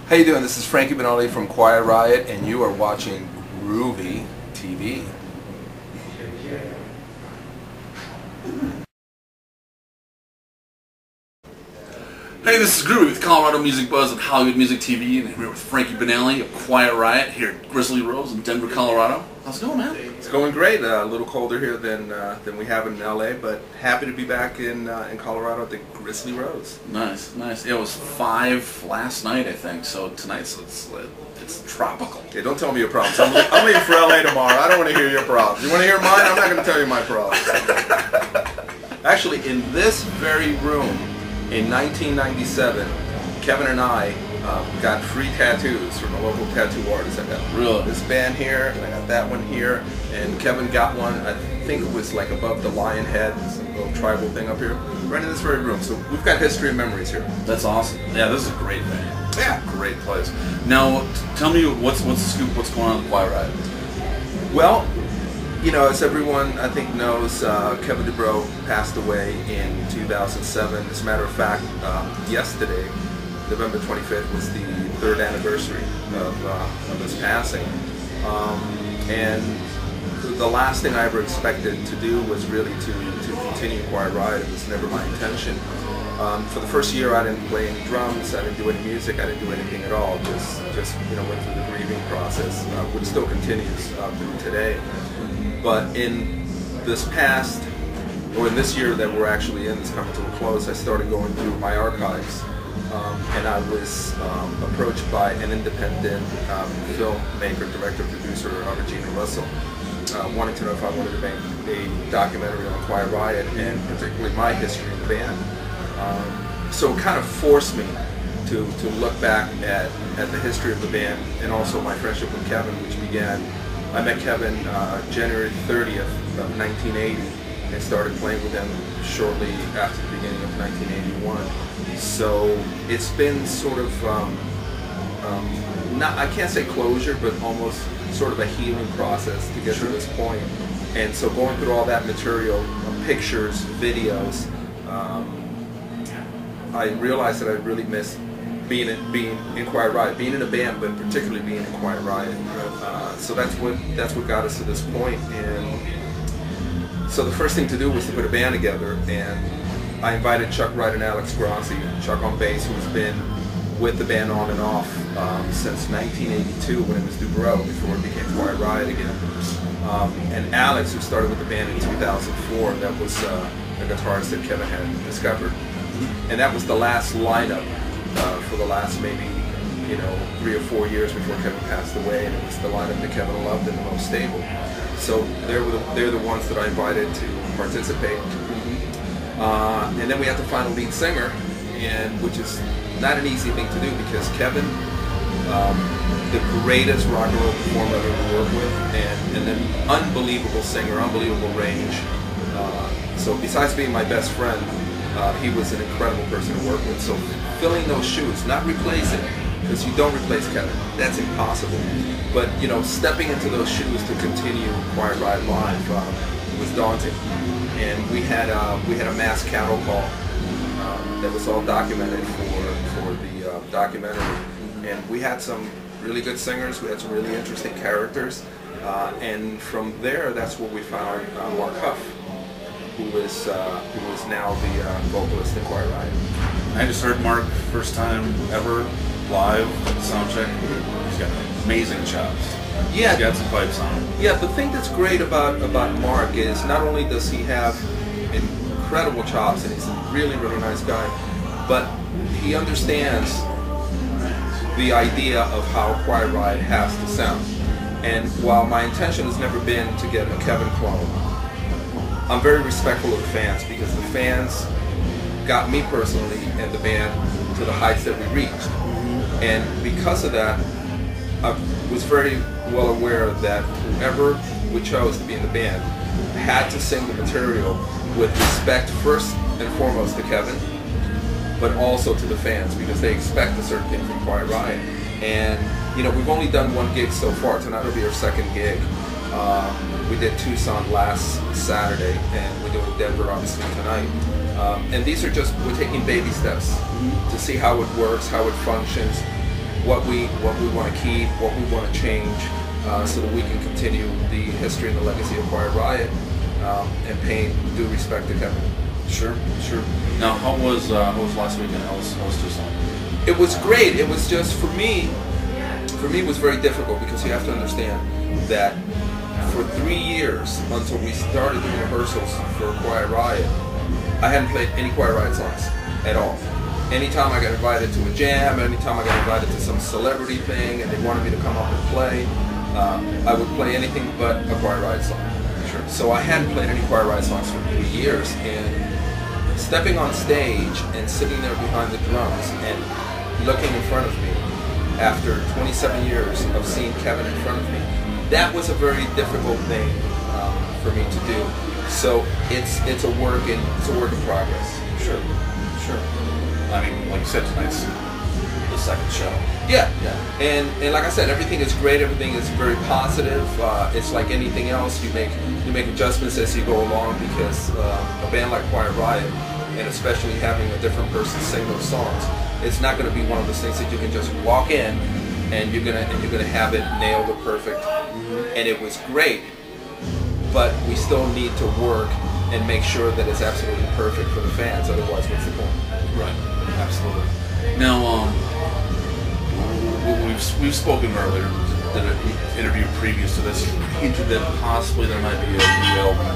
How you doing? This is Frankie Banali from Riot, and you are watching Groovey.TV. Hey, this is Groovey with Colorado Music Buzz and Hollywood Music TV, and I'm here with Frankie Banali of Riot here at Grizzly Rose in Denver, Colorado. How's it going, man? It's going great. A little colder here than we have in LA, but happy to be back in Colorado at the Grizzly Rose. Nice, nice. It was 5 last night, I think. So tonight's it's tropical. Okay, don't tell me your problems. I'm leaving for LA tomorrow. I don't want to hear your problems. You want to hear mine? I'm not going to tell you my problems. Actually, in this very room, in 1997, Kevin and I got free tattoos from a local tattoo artist. I got this band here, and I got that one here, and Kevin got one, I think it was like above the lion head, this little tribal thing up here, right in this very room. So we've got history and memories here. That's awesome. Yeah, this is a great band. Yeah. Great place. Now, tell me what's the scoop, what's going on with Riot? Well, you know, as everyone I think knows, Kevin DuBrow passed away in 2007. As a matter of fact, yesterday, November 25th, was the 3rd anniversary of his passing. And the last thing I ever expected to do was really to continue Riot. It was never my intention. For the first year, I didn't play any drums, I didn't do any music, I didn't do anything at all. Just you know, went through the grieving process, which still continues through today. But in this past, or in this year that we're actually in, that's coming to a close, I started going through my archives, and I was approached by an independent filmmaker, director, producer, Regina Russell, wanting to know if I wanted to make a documentary on Riot, and particularly my history in the band. So it kind of forced me to look back at the history of the band, and also my friendship with Kevin, which began, I met Kevin January 30th of 1980 and started playing with him shortly after the beginning of 1981. So it's been sort of, not, I can't say closure, but almost sort of a healing process to get to this point. And so going through all that material, pictures, videos, I realized that I really missed being in Riot, being in a band, but particularly being in Riot. So that's what got us to this point. And so the first thing to do was to put a band together, and I invited Chuck Wright and Alex Grossi, Chuck on bass, who's been with the band on and off since 1982 when it was DuBrow, before it became Riot again. And Alex, who started with the band in 2004, that was a guitarist that Kevin had discovered. And that was the last lineup for the last maybe, you know, 3 or 4 years before Kevin passed away, and it was the lineup that Kevin loved and the most stable. So they're the ones that I invited to participate. And then we had to find a lead singer, and which is not an easy thing to do, because Kevin, the greatest rock and roll performer I've ever worked with, and an unbelievable singer, unbelievable range. So besides being my best friend, he was an incredible person to work with. So filling those shoes, not replacing, because you don't replace Kevin, that's impossible. But you know, stepping into those shoes to continue Riot live was daunting. And we had a mass cattle call that was all documented for the documentary. And we had some really good singers, we had some really interesting characters, and from there, that's where we found Mark Huff, who is now the vocalist in Riot. I just heard Mark first time ever live soundcheck. He's got amazing chops. Yeah, he's got some pipes on him. Yeah, the thing that's great about Mark is not only does he have incredible chops, and he's a really nice guy, but he understands the idea of how Riot has to sound. And while my intention has never been to get a Kevin clone, I'm very respectful of the fans, because the fans got me personally and the band to the heights that we reached. And because of that, I was very well aware that whoever we chose to be in the band had to sing the material with respect first and foremost to Kevin, but also to the fans, because they expect a certain thing from Riot. And you know, we've only done 1 gig so far. Tonight will be our 2nd gig. We did Tucson last Saturday, and we're doing Denver obviously tonight. And these are just, we're taking baby steps to see how it works, how it functions. what we want to keep, what we want to change, so that we can continue the history and the legacy of Quiet Riot, and paying due respect to Kevin. Sure. Now, how was last weekend? How was Tucson? It was great. It was just, for me it was very difficult, because you have to understand that for 3 years, until we started the rehearsals for Quiet Riot, I hadn't played any Quiet Riot songs at all. Anytime I got invited to a jam, anytime I got invited to some celebrity thing and they wanted me to come up and play, I would play anything but a Quiet Riot song. Sure. So I hadn't played any Quiet Riot songs for 3 years, and stepping on stage and sitting there behind the drums and looking in front of me after 27 years of seeing Kevin in front of me, that was a very difficult thing for me to do. So it's a work in progress. Sure. I mean, like you said, tonight's the second show. Yeah. And like I said, everything is great. Everything is very positive. It's like anything else. You make adjustments as you go along, because a band like Quiet Riot, and especially having a different person sing those songs, it's not going to be one of those things that you can just walk in and you're gonna have it nailed or perfect. And it was great, but we still need to work and make sure that it's absolutely perfect for the fans. Otherwise, what's the point? Right. Absolutely. Now, we've spoken earlier, did an interview previous to this, hinted that possibly there might be a new album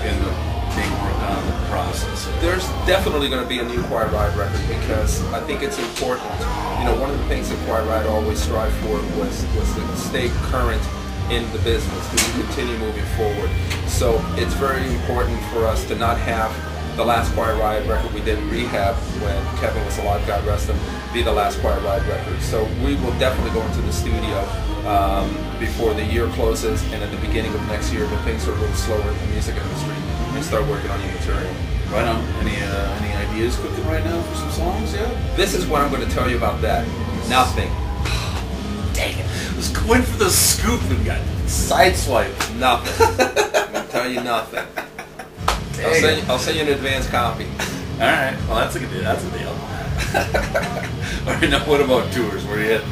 in the being worked on in the process. There's definitely going to be a new Quiet Riot record, because I think it's important. You know, one of the things that Quiet Riot always strived for was to stay current in the business, to continue moving forward. So it's very important for us to not have the last Quiet Riot record we did in Rehab, when Kevin was alive, God rest him, be the last Quiet Riot record. So we will definitely go into the studio before the year closes, and at the beginning of next year, when things are a little slower in the music industry, and start working on new material. Right on. Any ideas cooking right now for some songs yet? This is what I'm going to tell you about that. Nothing. Dang it. I was going for the scoop and got sideswiped. Nothing. I'm going to tell you nothing. I'll send you an advance copy. Alright, well that's a good deal. That's a deal. Alright, now what about tours? Where are you heading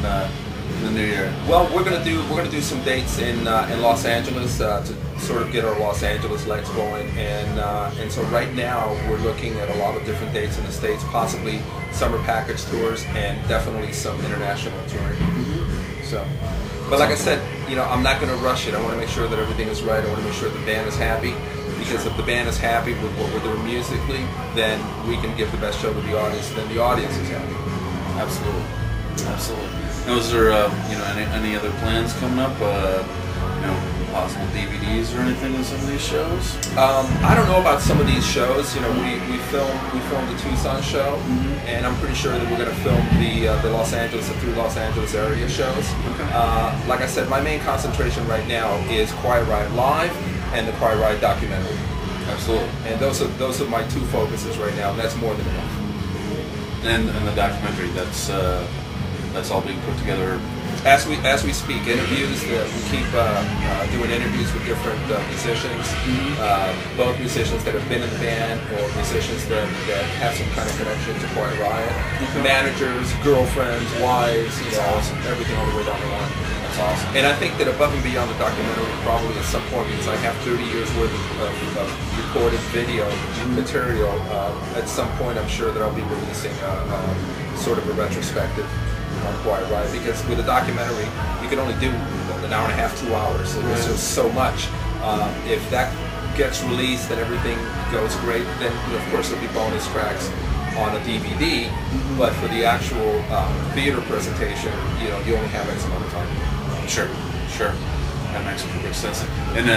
in the new year? Well, we're gonna do some dates in Los Angeles to sort of get our Los Angeles legs going, and so right now we're looking at a lot of different dates in the States, possibly summer package tours, and definitely some international touring. So, but like I said, you know, I'm not gonna rush it. I want to make sure that everything is right. I want to make sure the band is happy. Because if the band is happy with what we're doing musically, then we can give the best show to the audience, then the audience is happy. Absolutely. Now, is there any other plans coming up? Possible DVDs or anything in some of these shows? I don't know about some of these shows. You know, we filmed the Tucson show, and I'm pretty sure that we're going to film the Los Angeles and through Los Angeles area shows. Okay. Like I said, my main concentration right now is Quiet Riot Live and the Quiet Riot documentary. Absolutely. And those are my two focuses right now. And that's more than enough. And the documentary, that's all being put together as we speak. Interviews, we keep doing interviews with different musicians, both musicians that have been in the band or musicians that have some kind of connection to Quiet Riot, managers, girlfriends, wives, everything all the way down the line. That's awesome. And I think that above and beyond the documentary, probably at some point, because I have 30 years worth of recorded video material, at some point I'm sure that I'll be releasing sort of a retrospective on Quiet Riot, because with a documentary you can only do an hour and a half, 2 hours, so there's just so much. If that gets released and everything goes great, then of course there'll be bonus tracks on a DVD, but for the actual theater presentation, you only have X amount of time. Sure. That makes perfect sense. And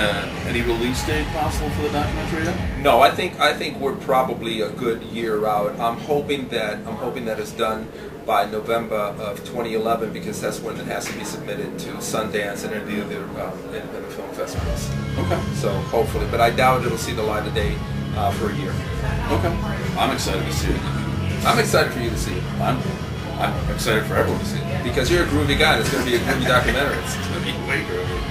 any release date possible for the documentary yet? No, I think we're probably a good year out. I'm hoping that it's done by November of 2011, because that's when it has to be submitted to Sundance and any of the independent film festivals. Okay. So hopefully, but I doubt it'll see the light of day for a year. Okay. I'm excited to see it. I'm excited for you to see it. I'm excited for everyone to see it. Because you're a groovy guy, and it's going to be a groovy documentary. It's going to be way groovy.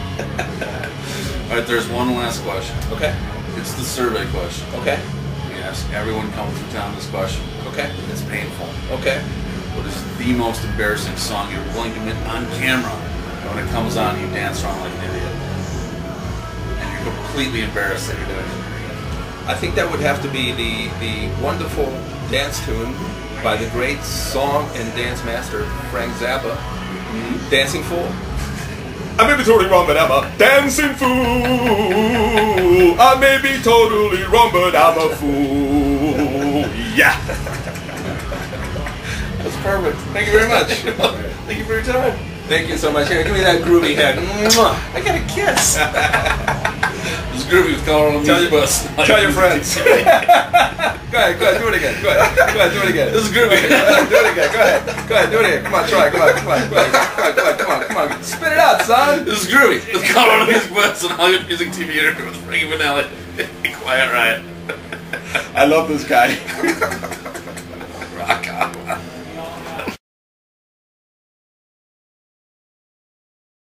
Alright, there's one last question. Okay. It's the survey question. Okay. We ask everyone coming through town this question. Okay. It's painful. Okay. what is the most embarrassing song you're willing to admit on camera? When it comes on, you dance around like an idiot. And you're completely embarrassed that you're doing it. I think that would have to be the wonderful dance tune by the great song and dance master Frank Zappa, Dancing Fool. I may be totally wrong, but I'm a dancing fool. I may be totally wrong, but I'm a fool. Yeah. That's perfect. Thank you very much. Thank you for your time. Thank you so much. Here, give me that groovy head. I got a kiss. This is Groovy with Colorado Music Bus. Tell your friends. Go ahead, do it again. Go ahead, do it again. This is Groovy. Do it again. Go ahead, do it again. Come on, try. Come on. Spit it out, son. This is Groovy with Colorado Music Bus and Hollywood Music TV interview with Frankie Banali. Quiet Riot. I love this guy.